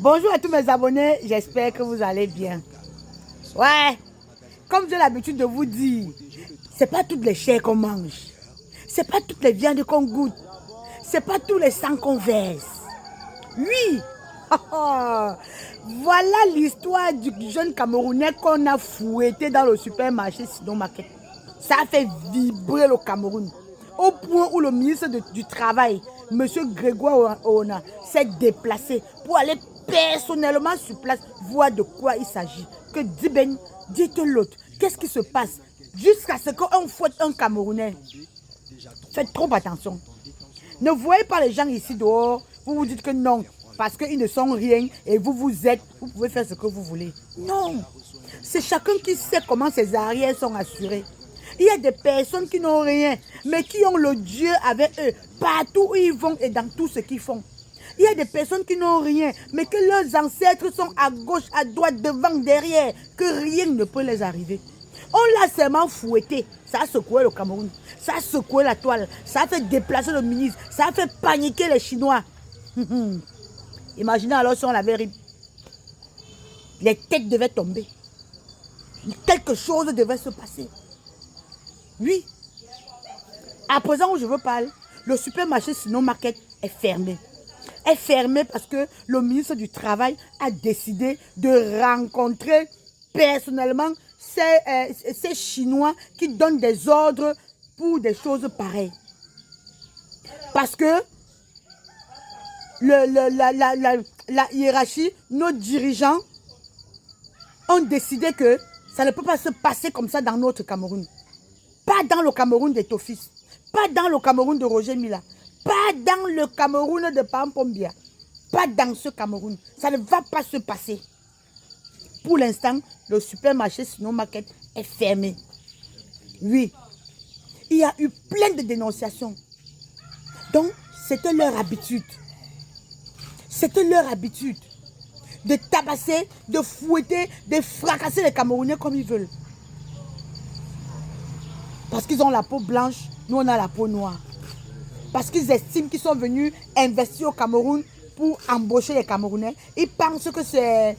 Bonjour à tous mes abonnés, j'espère que vous allez bien. Ouais, comme j'ai l'habitude de vous dire, c'est pas toutes les chairs qu'on mange, c'est pas toutes les viandes qu'on goûte, c'est pas tous les sangs qu'on verse. Oui, voilà l'histoire du jeune Camerounais qu'on a fouetté dans le supermarché Sinon Market. Ça a fait vibrer le Cameroun. Au point où le ministre du Travail, M. Grégoire Oona, s'est déplacé pour aller personnellement sur place voir de quoi il s'agit. Que dit Ben, dites l'autre, qu'est-ce qui se passe jusqu'à ce qu'on fouette un Camerounais. Faites trop attention. Ne voyez pas les gens ici dehors, vous vous dites que non, parce qu'ils ne sont rien et vous êtes, vous pouvez faire ce que vous voulez. Non, c'est chacun qui sait comment ses arrières sont assurés. Il y a des personnes qui n'ont rien, mais qui ont le Dieu avec eux, partout où ils vont et dans tout ce qu'ils font. Il y a des personnes qui n'ont rien, mais que leurs ancêtres sont à gauche, à droite, devant, derrière, que rien ne peut les arriver. On l'a seulement fouetté, ça a secoué le Cameroun, ça a secoué la toile, ça a fait déplacer le ministre, ça a fait paniquer les Chinois. Imaginez alors si on l'avait ri. Les têtes devaient tomber. Quelque chose devait se passer. Oui. À présent où je veux parler, le supermarché Sinon Market est fermé. Est fermé parce que le ministre du Travail a décidé de rencontrer personnellement ces Chinois qui donnent des ordres pour des choses pareilles. Parce que la hiérarchie, nos dirigeants ont décidé que ça ne peut pas se passer comme ça dans notre Cameroun. Pas dans le Cameroun des Tofis, pas dans le Cameroun de Roger Mila, pas dans le Cameroun de Pampombia, pas dans ce Cameroun. Ça ne va pas se passer. Pour l'instant, le supermarché Sinon Market est fermé. Oui, il y a eu plein de dénonciations. Donc, c'était leur habitude. C'était leur habitude de tabasser, de fouetter, de fracasser les Camerounais comme ils veulent. Parce qu'ils ont la peau blanche, nous on a la peau noire. Parce qu'ils estiment qu'ils sont venus investir au Cameroun pour embaucher les Camerounais. Ils pensent que c'est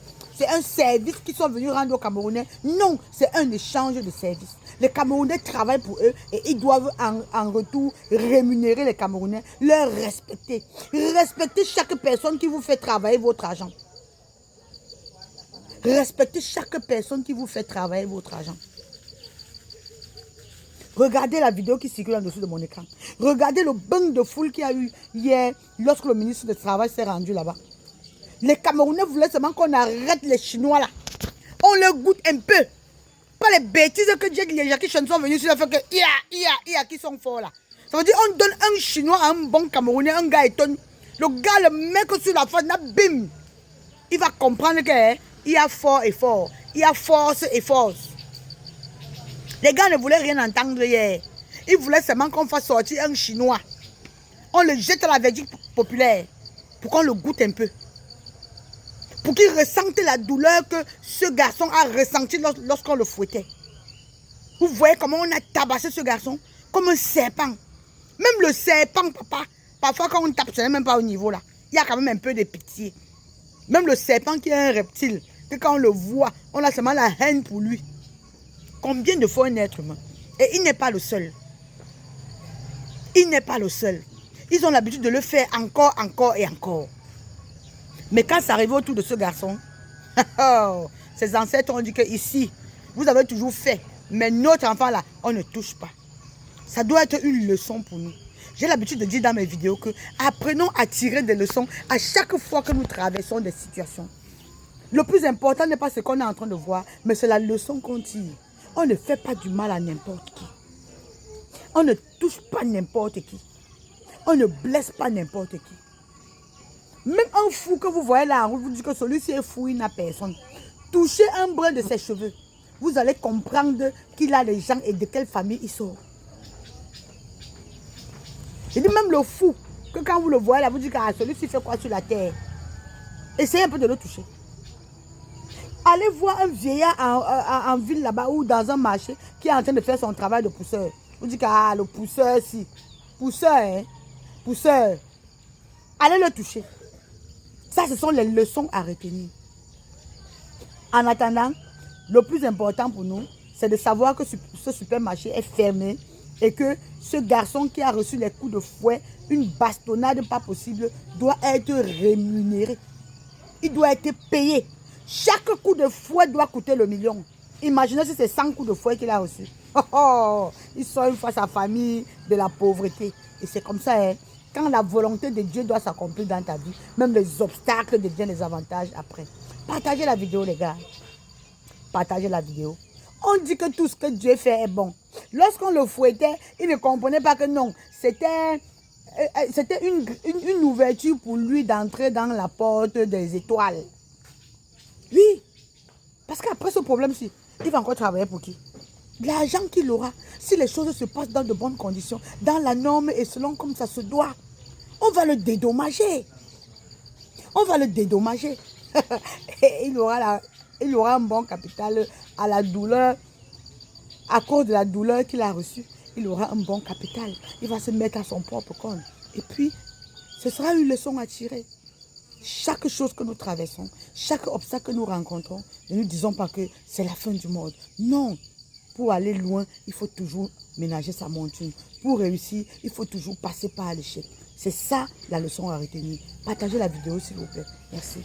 un service qu'ils sont venus rendre aux Camerounais. Non, c'est un échange de services. Les Camerounais travaillent pour eux et ils doivent en retour rémunérer les Camerounais, leur respecter. Respectez chaque personne qui vous fait travailler votre argent. Respectez chaque personne qui vous fait travailler votre argent. Regardez la vidéo qui circule en dessous de mon écran. Regardez le bain de foule qu'il y a eu hier lorsque le ministre du Travail s'est rendu là-bas. Les Camerounais voulaient seulement qu'on arrête les Chinois là. On leur goûte un peu. Pas les bêtises que les Jackie Chan sont venus sur la fait que qui sont forts là. Ça veut dire on donne un Chinois à un bon Camerounais, un gars étonné. Le gars le met sur la face, bim. Il va comprendre qu'il y a fort et fort. Il y a force et force. Les gars ne voulaient rien entendre hier. Ils voulaient seulement qu'on fasse sortir un Chinois. On le jette à la verdict populaire pour qu'on le goûte un peu. Pour qu'il ressente la douleur que ce garçon a ressenti lorsqu'on le fouettait. Vous voyez comment on a tabassé ce garçon comme un serpent. Même le serpent, papa, parfois quand on tape, ce n'est même pas au niveau là. Il y a quand même un peu de pitié. Même le serpent qui est un reptile, que quand on le voit, on a seulement la haine pour lui. Combien de fois un être humain? Et il n'est pas le seul. Il n'est pas le seul. Ils ont l'habitude de le faire encore et encore. Mais quand ça arrive autour de ce garçon, ses ancêtres ont dit que ici, vous avez toujours fait. Mais notre enfant là, on ne touche pas. Ça doit être une leçon pour nous. J'ai l'habitude de dire dans mes vidéos que apprenons à tirer des leçons à chaque fois que nous traversons des situations. Le plus important n'est pas ce qu'on est en train de voir, mais c'est la leçon qu'on tire. On ne fait pas du mal à n'importe qui. On ne touche pas n'importe qui. On ne blesse pas n'importe qui. Même un fou que vous voyez là en route, vous dites que celui-ci est fou, il n'a personne. Touchez un brin de ses cheveux. Vous allez comprendre qu'il a des gens et de quelle famille il sort. Je dis même le fou, que quand vous le voyez là, vous dites que celui-ci fait quoi sur la terre. Essayez un peu de le toucher. Allez voir un vieillard en ville là-bas ou dans un marché qui est en train de faire son travail de pousseur. Vous dites que le pousseur, si. Pousseur, hein. Pousseur. Allez le toucher. Ça, ce sont les leçons à retenir. En attendant, le plus important pour nous, c'est de savoir que ce supermarché est fermé et que ce garçon qui a reçu les coups de fouet, une bastonnade pas possible, doit être rémunéré. Il doit être payé. Chaque coup de fouet doit coûter le million. Imaginez si c'est 100 coups de fouet qu'il a reçu. Oh, oh, il sort une fois sa famille de la pauvreté. Et c'est comme ça, hein, quand la volonté de Dieu doit s'accomplir dans ta vie, même les obstacles deviennent des avantages après. Partagez la vidéo, les gars. Partagez la vidéo. On dit que tout ce que Dieu fait est bon. Lorsqu'on le fouettait, il ne comprenait pas que non. C'était une ouverture pour lui d'entrer dans la porte des étoiles. Oui. Parce qu'après ce problème-ci, il va encore travailler pour qui? L'argent qu'il aura, si les choses se passent dans de bonnes conditions, dans la norme et selon comme ça se doit, on va le dédommager. On va le dédommager. Et il aura un bon capital à la douleur. À cause de la douleur qu'il a reçue, il aura un bon capital. Il va se mettre à son propre compte. Et puis, ce sera une leçon à tirer. Chaque chose que nous traversons, chaque obstacle que nous rencontrons, ne nous disons pas que c'est la fin du monde. Non. Pour aller loin, il faut toujours ménager sa monture. Pour réussir, il faut toujours passer par l'échec. C'est ça la leçon à retenir. Partagez la vidéo s'il vous plaît. Merci.